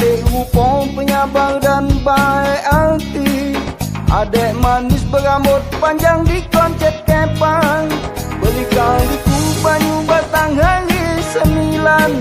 Cantik rupa, penyabar dan baik hati. Adek manis berambut panjang dikoncet kepang. Berikan diku banyu batang hari 9.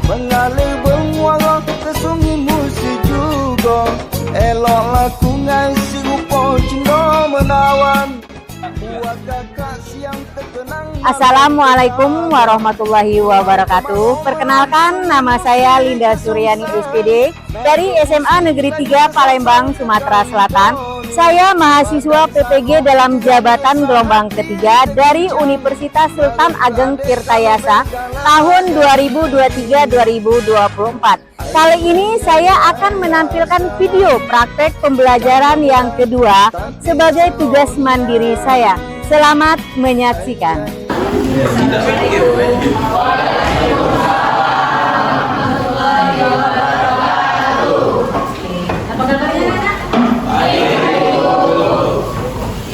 Mengalir bermuara ke sungai Musi juga. Eloklah ku ngasi rupa cinta menawan. Buat kakak siang terkenang. Assalamualaikum warahmatullahi wabarakatuh. Perkenalkan, nama saya Linda Suryani SPD dari SMA Negeri 3 Palembang, Sumatera Selatan. Saya mahasiswa PPG dalam jabatan gelombang ketiga dari Universitas Sultan Ageng Tirtayasa tahun 2023-2024. Kali ini saya akan menampilkan video praktek pembelajaran yang kedua sebagai tugas mandiri saya. Selamat menyaksikan. Apa kabarnya, Kak?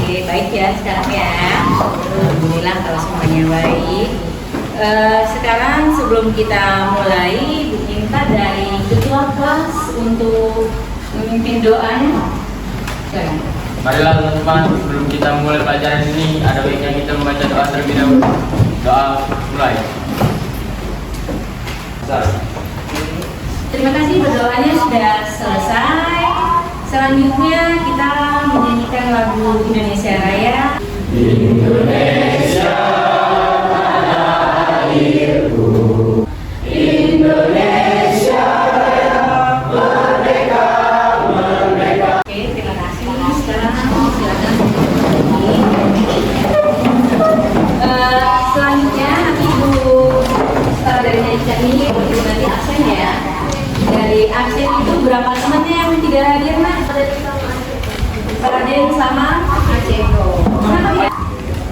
Oke, baik ya sekarang ya. Alhamdulillah kalau semuanya baik. Sekarang sebelum kita mulai, minta dari ketua kelas untuk memimpin doanya. Marilah teman-teman, sebelum kita mulai pelajaran ini, ada baiknya kita membaca doa terlebih dahulu. Doa mulai. Terima kasih, berdoanya sudah selesai. Selanjutnya kita menyanyikan lagu Indonesia Raya. Indonesia tanah airku, Indonesia merdeka, merdeka. Oke, terima kasih. Sekarang silakan. Selanjutnya nanti Ibu setelah dari nyanyikan ini Ibu nanti absen ya. Dari absen itu berapa temannya yang tidak hadir, Mas? Ada yang sama absen.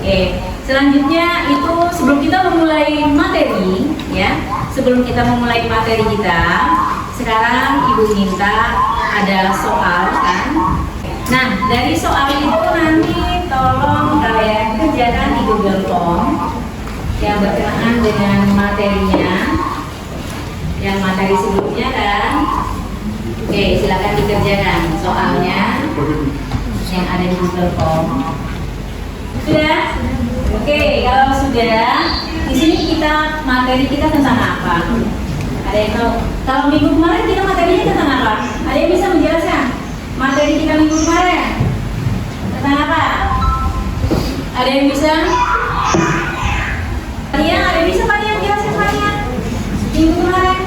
Oke, selanjutnya itu sebelum kita memulai materi ya, sebelum kita memulai materi kita, sekarang Ibu minta ada soal kan. Nah, dari soal itu nanti tolong kalian kerjakan di Google Form yang berkenaan dengan materinya, yang materi sebelumnya kan. Oke, silakan dikerjakan soalnya yang ada di Google Form. Sudah? Oke, kalau sudah, di sini kita materi kita tentang apa? Ada yang tahu? Kalau minggu kemarin kita materinya tentang apa? Ada yang bisa menjelaskan? Materi kita minggu kemarin tentang apa? Ada yang bisa? Iya, ada yang bisa Pak yang jelaskan Pak ya? Minggu kemarin?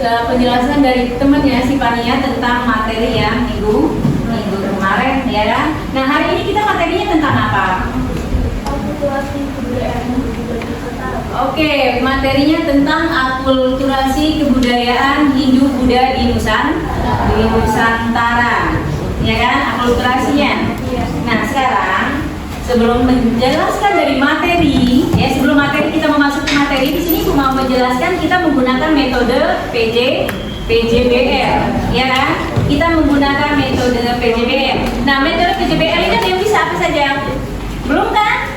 Penjelasan dari temannya si Pania tentang materi yang minggu kemarin ya. Nah, hari ini kita materinya tentang apa? Oke, materinya tentang akulturasi kebudayaan Hindu-Buddha di Nusantara. Ya kan, akulturasinya. Nah, sekarang sebelum menjelaskan dari materi, ya sebelum materi kita memasuki materi, di sini aku mau menjelaskan kita menggunakan metode PJBL, ya kan? Kita menggunakan metode PJBL. Nah, metode PJBL ini ada yang bisa apa saja? Belum kan?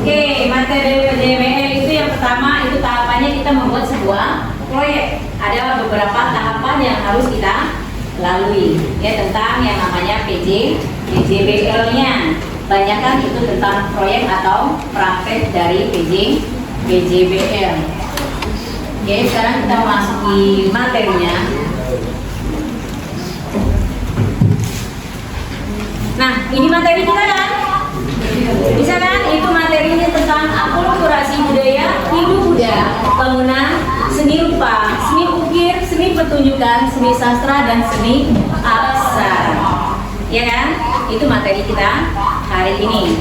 Oke, materi PJBL itu yang pertama itu tahapannya kita membuat sebuah proyek. Ada beberapa tahapan yang harus kita lalui, ya tentang yang namanya PJBL-nya. Banyakan itu tentang proyek atau praktek dari PJBL. Oke, sekarang kita masuki materinya. Nah, ini materi kita kan? Bisa kan? Itu materinya tentang akulturasi budaya Hindu-Buddha, bangunan, seni rupa, seni ukir, seni pertunjukan, seni sastra, dan seni aksara. Ya kan? Itu materi kita hari ini.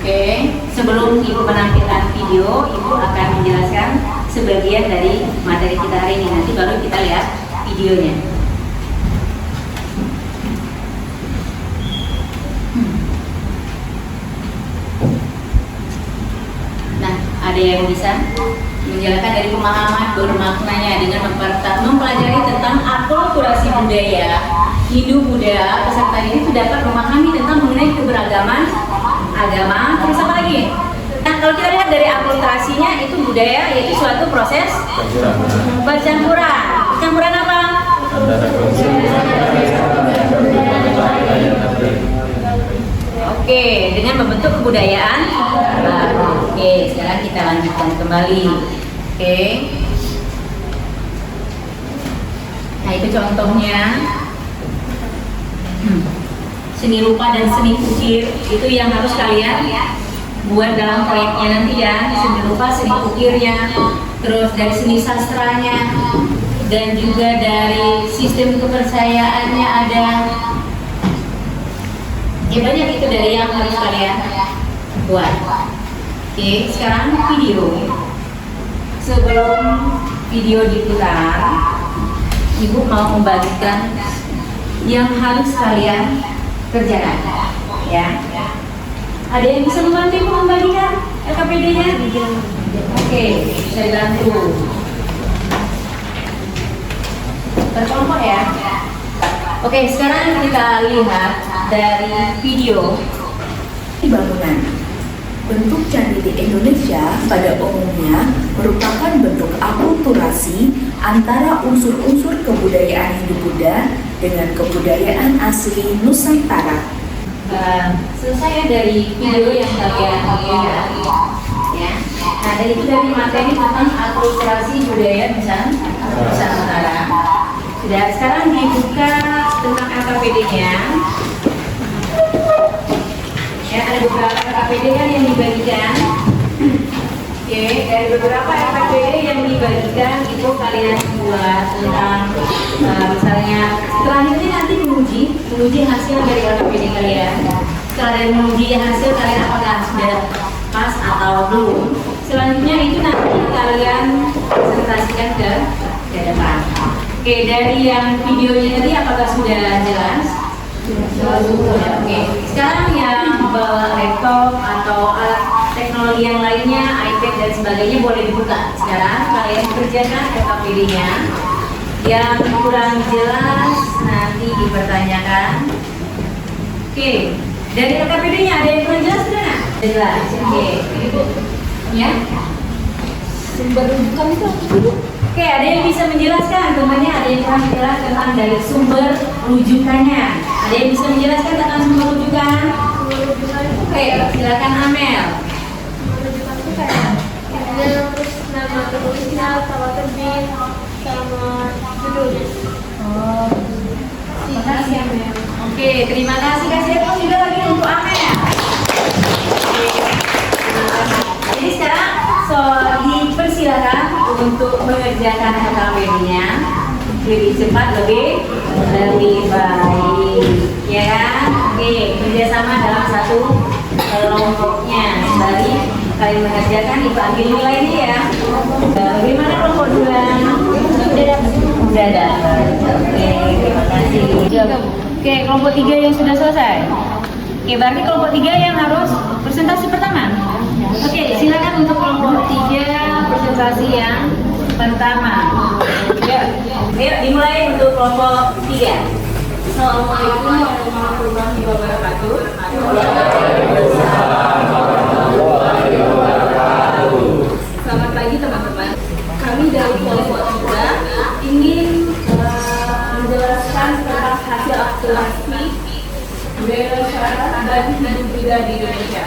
Oke, sebelum Ibu menampilkan video, Ibu akan menjelaskan sebagian dari materi kita hari ini. Nanti baru kita lihat videonya. Nah, ada yang bisa menjelaskan dari pemahaman bermaknanya dengan mempelajari tentang akulturasi budaya Hindu-Buddha. Peserta ini dapat memahami tentang mengenai keberagaman agama. Terus apa lagi? kalau kita lihat dari akulturasinya itu budaya yaitu suatu proses percampuran. Percampuran apa? Antara Oke, dengan membentuk kebudayaan baru. Oke, sekarang kita lanjutkan kembali. Oke. Nah, itu contohnya. Seni rupa dan seni ukir itu yang harus kalian buat dalam proyeknya nanti ya. Seni rupa, seni ukirnya, terus dari seni sastranya, dan juga dari sistem kepercayaannya ada. Ya banyak itu dari yang harus kalian buat. Oke, sekarang video. Sebelum video diputar, Ibu mau membagikan yang harus kalian kerjakan, ya. Ada yang bisa membantu Ibu membagikan LKPD-nya? Oke, saya bantu. Berkelompok ya. Oke, sekarang kita lihat dari video bangunan. Bentuk candi di Indonesia pada umumnya merupakan bentuk akulturasi antara unsur-unsur kebudayaan Hindu-Buddha dengan kebudayaan asli Nusantara. Selesai ya dari video yang kalian lihat, ya. Nah, dari itu dari materi tentang akulturasi budaya Nusantara. Sudah, sekarang dibuka tentang LKPD-nya. Ya, ada beberapa LKPD kan yang dibagikan. Oke, dari beberapa LKPD yang dibagikan itu kalian buat tentang misalnya selanjutnya nanti menguji hasil dari LKPD kalian. Setelah dari menguji hasil kalian apakah sudah pas atau belum. Selanjutnya itu nanti kalian presentasikan ke depan. Oke, dari yang videonya tadi apakah sudah jelas? Oke, sekarang yang bawa laptop atau alat teknologi yang lainnya, iPad dan sebagainya boleh dibuka. Sekarang kalian kerjakan LKPD-nya. Yang kurang jelas nanti dipertanyakan. Oke, dari LKPD-nya ada yang kurang jelas sudah? Jelas. Oke, ya. Sumber rujukan itu apa dulu? Oke, ada yang bisa menjelaskan temannya, ada yang kurang jelas tentang dari sumber rujukannya. Ada yang bisa menjelaskan tentang sumber rujukan? Oke, silakan Amel. Rujukan itu kayak terus nama penulisnya, sama terbit, sama judul. Oh, terima kasih Amel. Oke, terima kasih. Kasih tepuk juga lagi untuk Amel. Oke, terima kasih. Jadi sekarang dipersilakan untuk mengerjakan LKPD-nya lebih cepat, lebih baik, ya kan? Oke, kerjasama dalam satu kelompoknya. Sembari kalian mengerjakan, dipanggil nilainya ya. Bagaimana kelompok 2? Udah dapat. Oke, terima kasih. Oke, kelompok 3 yang sudah selesai. Oke, berarti kelompok 3 yang harus presentasi pertama. Oke, silakan untuk kelompok 3 presentasi yang pertama. Yuk, dimulai untuk kelompok 3. Assalamualaikum warahmatullahi wabarakatuh. Selamat pagi teman-teman. Kami dari kelompok 3 ingin menjelaskan tentang hasil akulturasi budaya masyarakat dan Hindu-Buddha di Indonesia.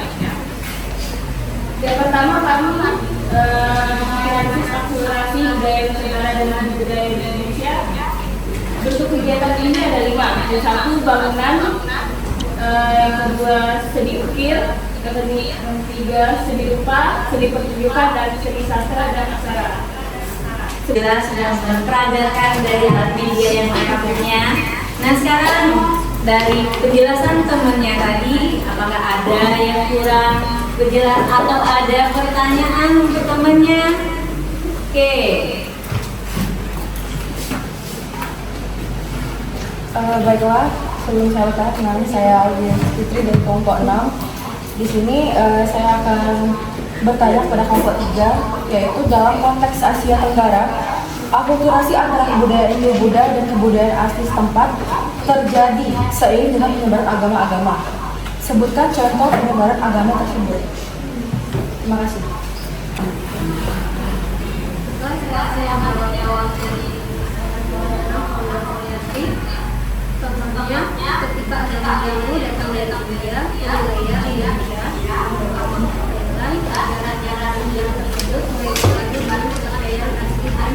Yang pertama kami menganalisis akulturasi budaya Nusantara dan budaya Indonesia. Bentuk kegiatan ini ada 5. Yang 1 bangunan, yang kedua seni ukir, yang ketiga seni rupa, seni pertunjukan dan seni sastra dan aksara. Sudah memperagakan dari alat media yang mereka punya. Nah sekarang dari penjelasan temannya tadi, apakah ada yang kurang jelas atau ada pertanyaan untuk temannya? Oke. Baiklah, sebelum saya bertanya, kenalin saya Alvin Fitri dari kelompok 6. Di sini saya akan bertanya kepada kelompok 3, yaitu dalam konteks Asia Tenggara, akulturasi antara kebudayaan Hindu-Buddha dan kebudayaan asli setempat terjadi seiring dengan penyebaran agama-agama. Sebutkan contoh penyebaran agama tersebut. Terima kasih. Saya awal dari contohnya ketika ada tamu datang dari India ke wilayah Indonesia, ajaran-ajaran yang tersebut mereka lagi baru kepercayaan asli dan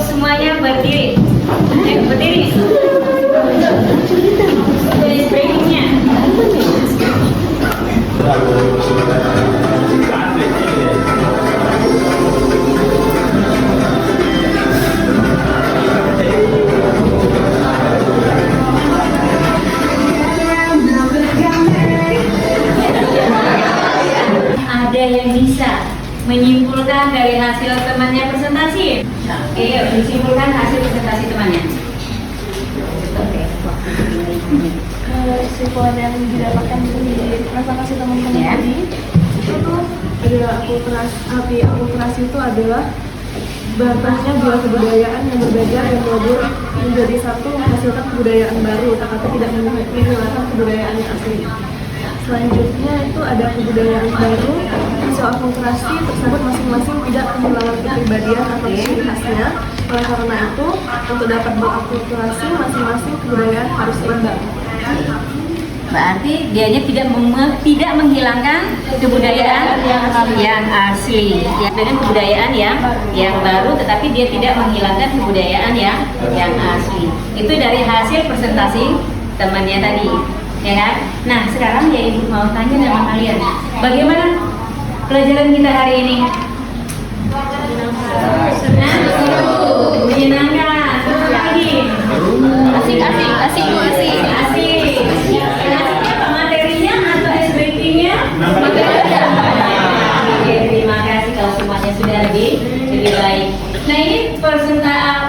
semuanya berdiri. Berdiri. Tulis breakingnya. Ada yang bisa menyimpulkan dari hasil temannya presentasi? Oke, yuk disimpulkan hasil presentasi temannya. Kesimpulan yang didapatkan dari presentasi teman-teman tadi itu adalah akulturasi itu adalah banyaknya dua kebudayaan yang berbeda yang melebur menjadi satu menghasilkan kebudayaan baru, tetapi tidak menghilangkan kebudayaan yang asli. Selanjutnya itu ada kebudayaan baru, hasil akulturasi tersebut masing-masing tidak kehilangan kepribadian atau ciri khasnya. Oleh karena itu, untuk dapat berakulturasi, masing-masing kebudayaan harus seimbang. Berarti dianya tidak menghilangkan kebudayaan yang asli, ya, dengan kebudayaan yang baru, tetapi dia tidak menghilangkan kebudayaan yang asli. Itu dari hasil presentasi temannya tadi, ya kan? Nah, sekarang ya Ibu mau tanya sama kalian, bagaimana pelajaran kita hari ini? Menyenangkan. Lagi. Asik. Materinya atau SBT-nya? Oke, terima kasih kalau semuanya sudah lebih baik. Nah, ini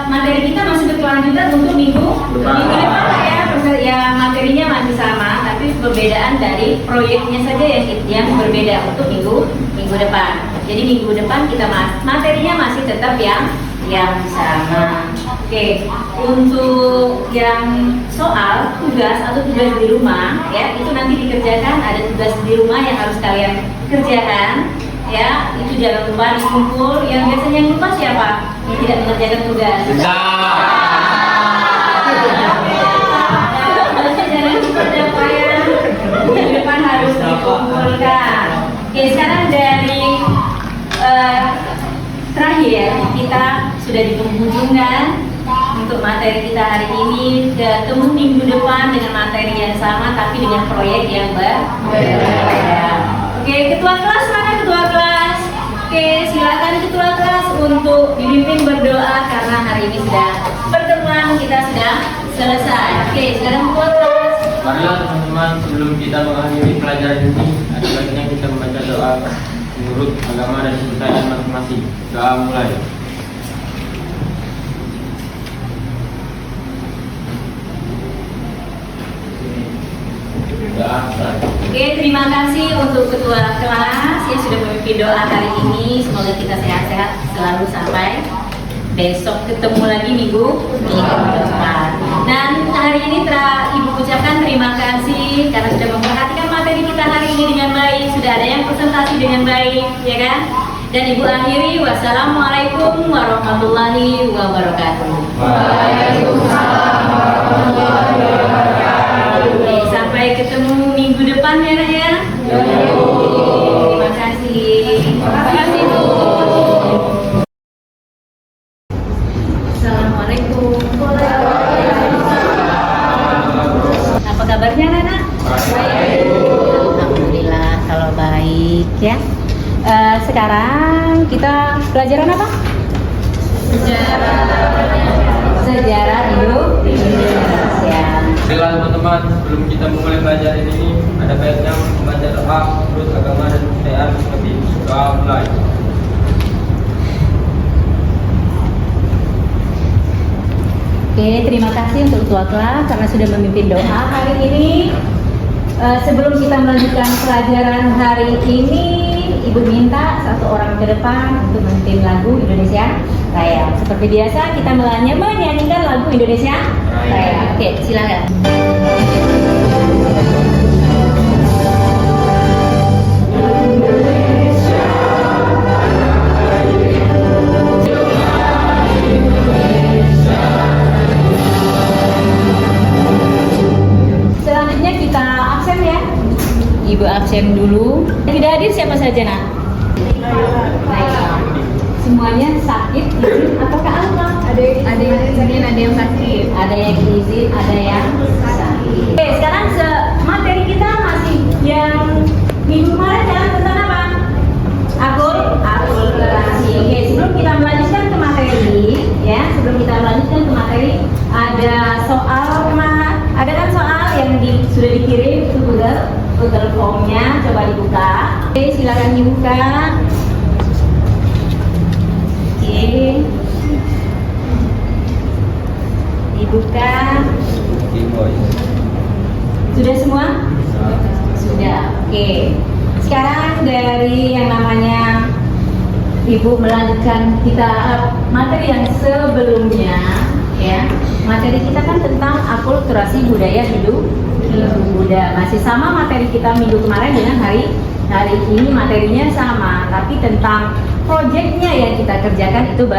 materi kita masih berkelanjutan untuk minggu depan ya, materinya masih sama, tapi perbedaan dari proyeknya saja yang berbeda untuk minggu depan. Jadi minggu depan kita materinya masih tetap yang sama. Oke, untuk yang soal tugas atau tugas di rumah ya, itu nanti dikerjakan, ada tugas di rumah yang harus kalian kerjakan ya. Itu jangan lupa dikumpul. Yang biasanya lupa siapa? Yang tidak mengerjakan tugas. Jangan lupa capaian minggu depan harus dikumpulkan. Oke, sekarang dari terakhir kita sudah di penghujungan untuk materi kita hari ini. Ketemu minggu depan dengan materi yang sama tapi dengan proyek yang berbeda. Oke, ketua kelas mana ketua kelas? Oke, silakan ketua kelas untuk dipimpin berdoa karena hari ini sudah pertemuan kita sudah selesai. Oke, sekarang ketua kelas. Marilah teman-teman, sebelum kita mengakhiri pelajaran ini, ada baiknya kita membaca doa menurut agama dan kepercayaan masing-masing. Doa mulai. Oke, terima kasih untuk ketua kelas yang sudah memimpin doa hari ini. Semoga kita sehat-sehat selalu sampai besok ketemu lagi minggu depan. Dan hari ini Ibu ucapkan terima kasih karena sudah memperhatikan materi kita hari ini dengan baik. Sudah ada yang presentasi dengan baik, ya kan? Dan Ibu akhiri, wassalamualaikum warahmatullahi wabarakatuh. Waalaikumsalam warahmatullahi wabarakatuh. Oke, sampai ketemu minggu depan ya, Nak ya. Terima kasih. Terima kasih, Bu. Assalamualaikum. Apa kabarnya, Nana? Alhamdulillah kalau baik ya. Sekarang kita pelajaran apa? Sejarah hidup Indonesia. Baiklah teman-teman, sebelum kita memulai pelajaran ini, ada baiknya membaca doa menurut agama dan kepercayaan seperti doa mulai. Oke, terima kasih untuk ketua kelas karena sudah memimpin doa hari ini. Sebelum kita melanjutkan pelajaran hari ini, Ibu minta satu orang ke depan untuk memimpin lagu Indonesia Raya. Seperti biasa kita menyanyikan lagu Indonesia Raya. Oke, silakan. Selanjutnya kita absen ya. Ibu absen dulu. Tidak hadir siapa saja, Nak? Semuanya sakit, izin, apakah apa? Ada yang izin, ada yang sakit. Ada yang izin, ada yang sakit. Oke, sekarang materi kita masih yang minggu kemarin ya, tentang apa? Akulturasi. Oke, sebelum kita melanjutkan ke materi, ya, ada soal, ada kan soal yang sudah dikirim ke Google Form-nya, coba dibuka. Oke, silakan dibuka. Oke, dibuka. Sudah semua? Sudah. Oke. Sekarang dari yang namanya Ibu melanjutkan kita materi yang sebelumnya, ya. Materi kita kan tentang akulturasi budaya Hindu Buddha. Masih sama materi kita minggu kemarin dengan hari ini materinya sama, tapi tentang proyeknya yang kita kerjakan itu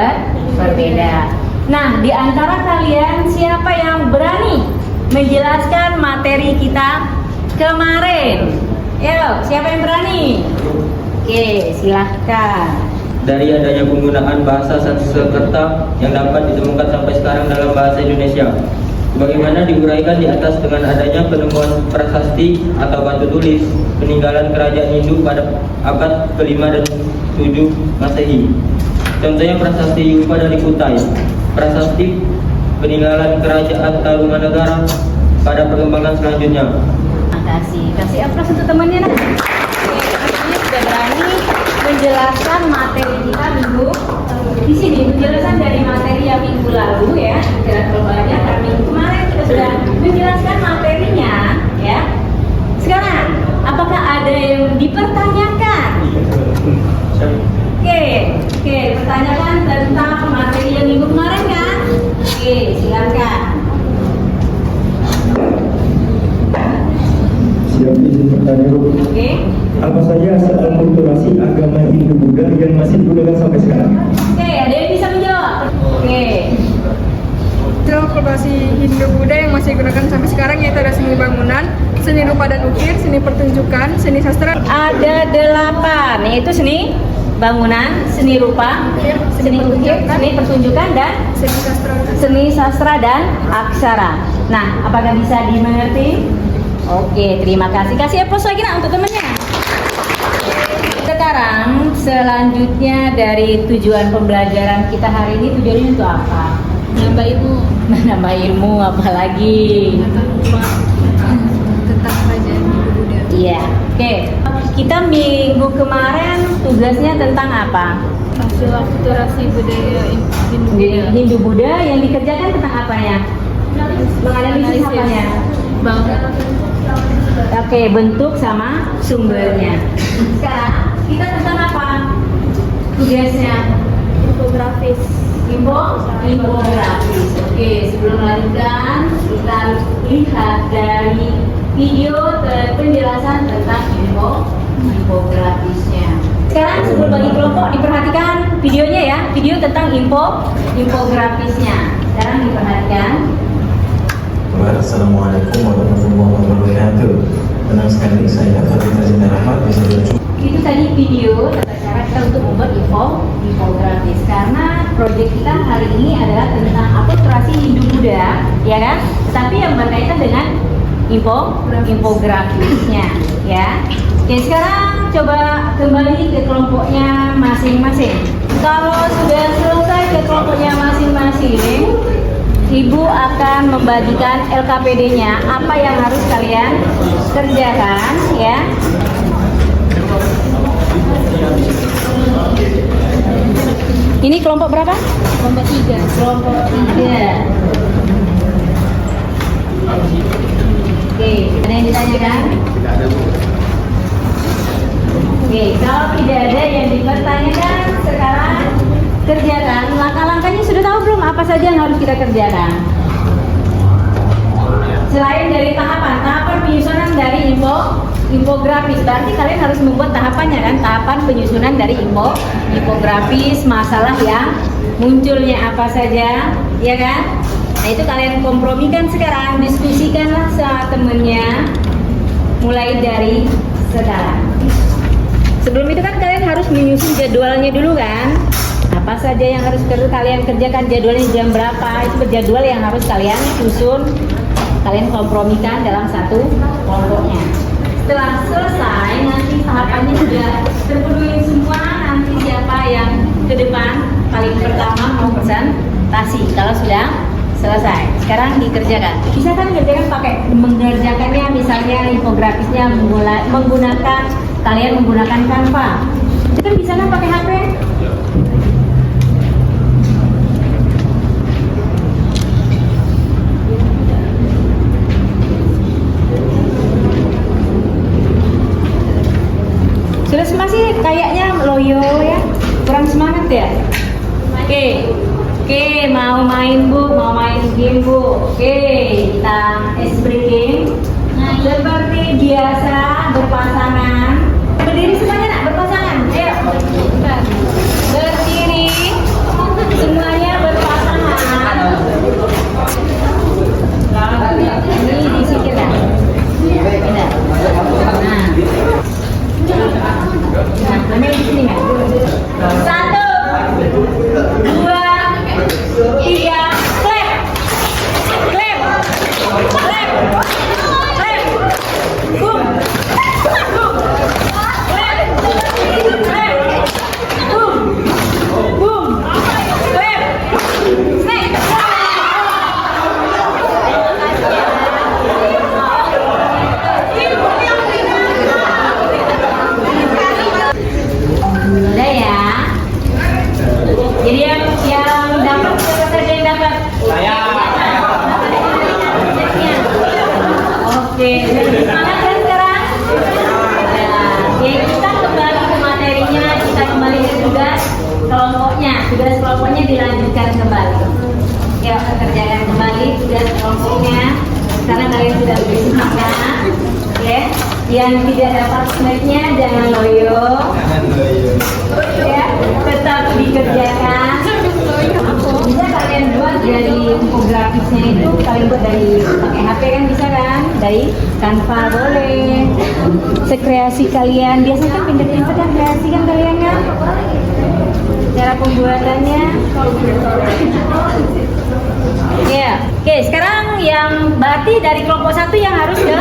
berbeda. Nah, di antara kalian siapa yang berani menjelaskan materi kita kemarin? Yo, siapa yang berani? Oke, silahkan. Dari adanya penggunaan bahasa Sanskerta yang dapat ditemukan sampai sekarang dalam bahasa Indonesia, bagaimana diuraikan di atas dengan adanya penemuan prasasti atau batu tulis peninggalan kerajaan Hindu pada abad ke-5 dan 7 Masehi. Contohnya prasasti Yupa dari Kutai, prasasti peninggalan kerajaan Tarumanegara pada perkembangan selanjutnya. Kasih aplaus untuk temannya. Nah, ini sudah berani menjelaskan materi kita minggu di sini, penjelasan dari materi yang minggu lalu ya, jelas banyak. Karena minggu kemarin kita sudah menjelaskan materinya, ya. Sekarang, apakah ada yang dipertanyakan? Oke, pertanyaan tentang materi yang minggu kemarin kan? Oke, silakan. Siap, izin bertanya, Bu. Oke. Apa saja asal akulturasi agama Hindu Buddha yang masih digunakan sampai sekarang? Oke, ada yang bisa menjawab? Oke. Akulturasi Hindu Buddha yang masih digunakan sampai sekarang yaitu ada seni bangunan, seni rupa dan ukir, seni pertunjukan, seni sastra. Ada 8, yaitu seni bangunan, seni rupa, seni ukir, seni pertunjukan, dan seni sastra dan aksara. Nah, apakah bisa dimengerti? Oke, terima kasih. Kasih aplaus lagi nak untuk temannya. Sekarang selanjutnya dari tujuan pembelajaran kita hari ini, tujuannya untuk apa? Menambah ilmu Menambah ilmu, apalagi tentang kerajaan Hindu Buddha. iya. Oke, kita minggu kemarin tugasnya tentang apa? Hasil akulturasi budaya Hindu Buddha yang dikerjakan tentang apanya? Menganalisis apanya? Oke, bentuk sama sumbernya. Sekarang kita tentang apa? Tugasnya infografis. Infografis. Oke, sebelum melanjutkan kita lihat dari video penjelasan tentang infografisnya. Sekarang sebelum bagi kelompok diperhatikan videonya ya, video tentang infografisnya. Sekarang diperhatikan. Assalamualaikum warahmatullahi wabarakatuh. Senang sekali saya Khalifah Zinar Ahmad bisa berjumpa. Itu tadi video tata cara kita untuk membuat infografis, karena proyek kita hari ini adalah tentang akulturasi Hindu Buddha, ya kan? Tetapi yang berkaitan dengan infografisnya, ya. Oke, sekarang coba kembali ke kelompoknya masing-masing. Kalau sudah selesai ke kelompoknya masing-masing, Ibu akan membagikan LKPD-nya, apa yang harus kalian kerjakan, ya. Ini kelompok berapa? Kelompok 3. Kelompok 3. Oke, ada yang ditanyakan? Oke, kalau tidak ada yang dipertanyakan, sekarang kerjakan. Langkah-langkahnya sudah tahu belum apa saja yang harus kita kerjakan? Selain dari tahapan penyusunan dari infografis, berarti kalian harus membuat tahapannya kan, tahapan penyusunan dari infografis, masalah yang munculnya apa saja, ya kan? Nah itu kalian kompromikan sekarang, diskusikanlah sama temennya, mulai dari sekarang. Sebelum itu kan kalian harus menyusun jadwalnya dulu kan, apa saja yang harus kalian kerjakan, jadwalnya jam berapa, itu berjadwal yang harus kalian susun, kalian kompromikan dalam satu kelompoknya. Setelah selesai, nanti tahapannya sudah terpenuhi semua, nanti siapa yang ke depan paling pertama mau presentasi kalau sudah selesai. Sekarang dikerjakan. Bisa kan kerjakan pakai mengerjakannya, misalnya infografisnya menggunakan, kalian menggunakan Canva. Itu kan bisa kan pakai HP? Sudah masih kayaknya loyo ya, kurang semangat ya. Oke, mau main bu, mau main game bu. Oke, kita ice breaking. Seperti biasa berpasangan. Berdiri semuanya nak berpasangan. Ayo, berdiri. Semuanya berpasangan. Ini disingkirkan. Nah, mana di sini kan? 1, 2, 3, clap, clap, clap, clap, boom, boom, clap, clap, boom, boom, clap, snake. Udah ya. Jadi yang dapat siapa saja yang dapat? Saya. Oke, semangat kan sekarang? Oke, kita kembali ke materinya, kita kembali ke tugas kelompoknya. Tugas kelompoknya dilanjutkan kembali. Ya, kerjakan kembali tugas kelompoknya. Karena kalian sudah bersemangat. Oke, yang tidak dapat snacknya jangan loyo. Ya, tetap dikerjakan. Bisa kalian buat dari infografisnya itu, kalian buat dari pakai HP kan bisa kan? Dari Canva boleh. Sekreasi kalian, biasanya kan pinter-pinter kan kreasi kan kalian kan? Cara pembuatannya. Ya, oke. Sekarang yang berarti dari kelompok 1 yang harus ke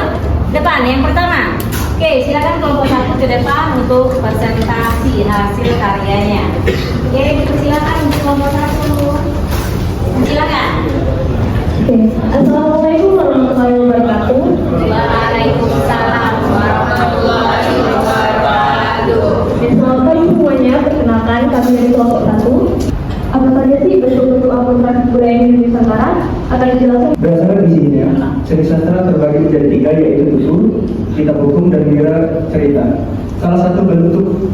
depan, yang pertama. Oke, silakan kelompok 1 ke depan untuk presentasi hasil karyanya. Oke, silakan untuk kelompok 1. Silakan. Assalamualaikum warahmatullahi wabarakatuh. Waalaikumsalam warahmatullahi wabarakatuh. Selamat pagi semuanya, perkenalkan kami dari kelompok 1. Apa saja sih bentuk-bentuk akulturasi budaya Indonesia Barat akan dijelaskan. Berdasarkan isinya, seni sastra terbagi menjadi 3, yaitu usul, kitab hukum, dan wira cerita. Salah satu bentuk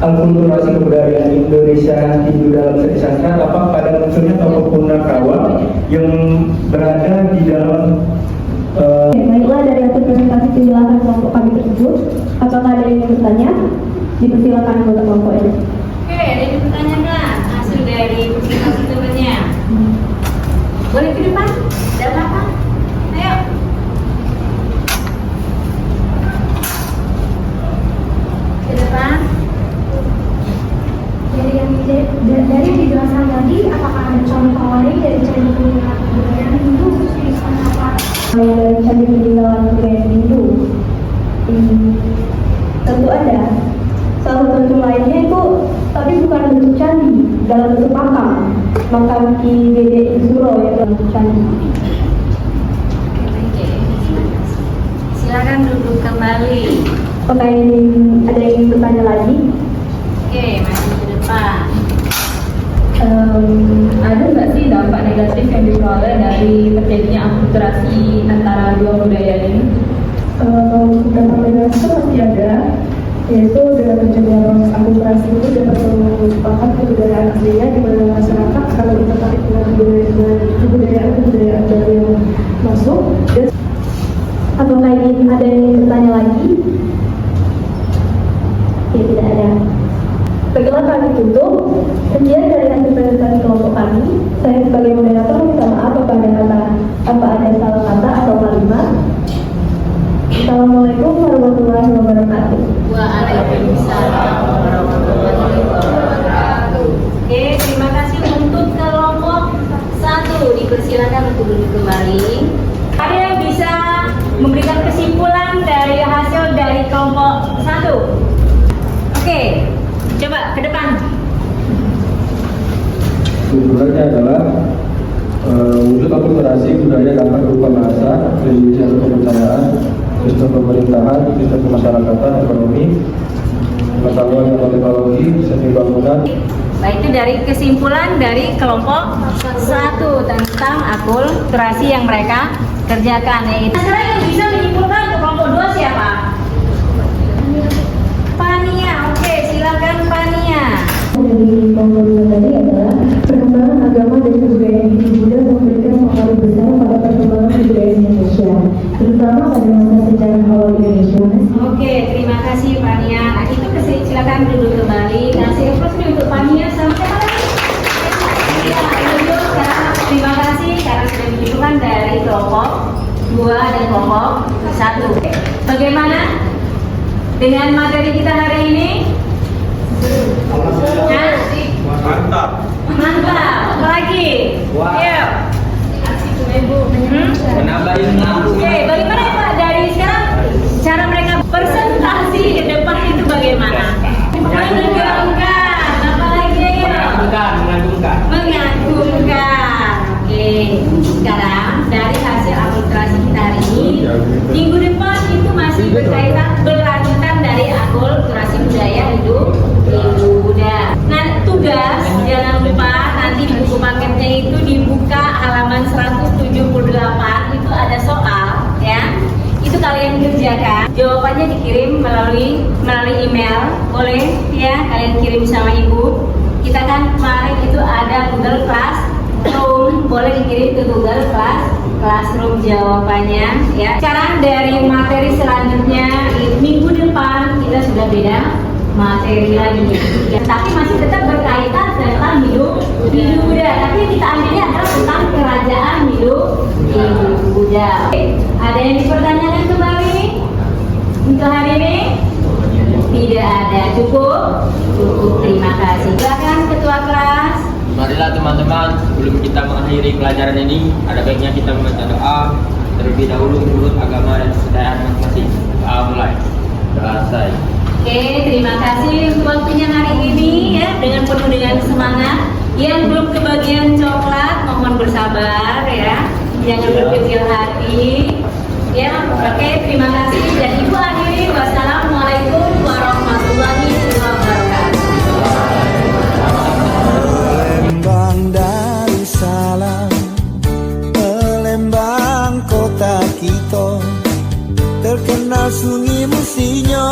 akulturasi kebudayaan Indonesia di dalam seni sastra tampak pada munculnya tokoh punakawan yang berada di dalam. Baiklah, dari hasil presentasi penjelasan kelompok kami tersebut, apakah ada yang bertanya? Dipersilakan untuk kelompok ini. Oke, ada yang dipertanyakan hasil dari presentasi temannya. Boleh ke depan? Ada apa? Ayo. Ke depan. Jadi yang dari penjelasan tadi, apakah ada contoh lain dari candi peninggalan kebudayaan Hindu khususnya apa? Dari candi peninggalan kebudayaan Hindu, tentu ada. Salah satu bentuk lainnya itu, tapi bukan bentuk candi, dalam bentuk makam Ki Gede Suro yang dalam bentuk candi. Oke. Silakan duduk kembali. Apakah ada yang ingin bertanya lagi? Oke, masih ke depan. Ada nggak sih dampak negatif yang diperoleh dari terjadinya akulturasi antara dua budaya ini? Dampak negatif pasti ada, yaitu dengan terjadinya proses akulturasi ini dapat merupakan kebudayaan aslinya di mana masyarakat kalau tertarik dengan kebudayaan baru yang masuk. Dan Apakah ini ada yang ingin bertanya lagi? Oke, tidak ada. Baiklah, kami tutup. Sekian dari hasil presentasi kelompok kami. Saya sebagai moderator minta maaf apa ada salah kata atau kalimat. Assalamualaikum warahmatullahi wabarakatuh. Waalaikumsalam warahmatullahi wabarakatuh. Oke, terima kasih untuk kelompok 1. Dipersilakan untuk duduk kembali. Ada yang bisa memberikan kesimpulan dari hasil dari kelompok 1? Oke, coba ke depan. Kesimpulannya adalah wujud akulturasi budaya dapat berupa bahasa, religi atau kepercayaan, sistem pemerintahan, sistem kemasyarakatan, ekonomi, pengetahuan atau teknologi, seni bangunan. Baik, itu dari kesimpulan dari kelompok 1 tentang akulturasi yang mereka kerjakan, yaitu. Sekarang yang bisa menyimpulkan ke kelompok 2 siapa? Pania. Oke, silakan Pania. dari kelompok 2 tadi adalah perkembangan agama dan kebudayaan Hindu-Buddha memberikan pengaruh besar pada perkembangan kebudayaan Indonesia, terutama pada masa sejarah awal Indonesia. Oke, terima kasih Pania. Nah, itu silakan duduk kembali. Kasih aplaus untuk Pania sama siapa lagi? Ya, duduk sekarang. Terima kasih karena sudah menunjukkan dari kelompok 2 dan kelompok 1. Bagaimana dengan materi kita hari ini? Mantap. Mantap. Apa lagi? Yuk. Menambah ilmu. Oke, bagaimana Pak dari sekarang cara mereka presentasi ke depan itu bagaimana? Mengagumkan, apa lagi? Mengagumkan. Mengagumkan. Oke, sekarang dari hasil akulturasi kita hari ini, minggu depan itu masih berkaitan berlanjutan dari akulturasi budaya Hindu-Buddha. Nah, tugas jangan lupa nanti di buku paketnya itu dibuka halaman 178 itu ada soal ya. Itu kalian kerjakan. Jawabannya dikirim melalui email. Boleh ya kalian kirim sama ibu. Kita kan kemarin itu ada Google Classroom, boleh dikirim ke Google Classroom jawabannya ya. Sekarang dari materi selanjutnya minggu depan kita sudah beda materi lagi ya, tapi masih tetap berkaitan tentang Hindu-Buddha, tapi kita ambilnya adalah tentang kerajaan Hindu-Buddha. Ada yang dipertanyakan kembali untuk hari ini? Tidak ada. Cukup. Terima kasih. Silakan ketua kelas. Marilah teman-teman, sebelum kita mengakhiri pelajaran ini, ada baiknya kita membaca doa terlebih dahulu menurut agama dan kepercayaan masing-masing. Mulai. Selesai. Oke, terima kasih untuk waktunya hari ini ya, dengan penuh dengan semangat. Yang belum kebagian coklat, mohon bersabar ya, jangan berkecil hati. Ya, oke, terima kasih dan ibu akhiri. Wassalamualaikum warahmatullahi wabarakatuh. Palembang Darussalam, Palembang kota kita, terkenal sungai Musinyo.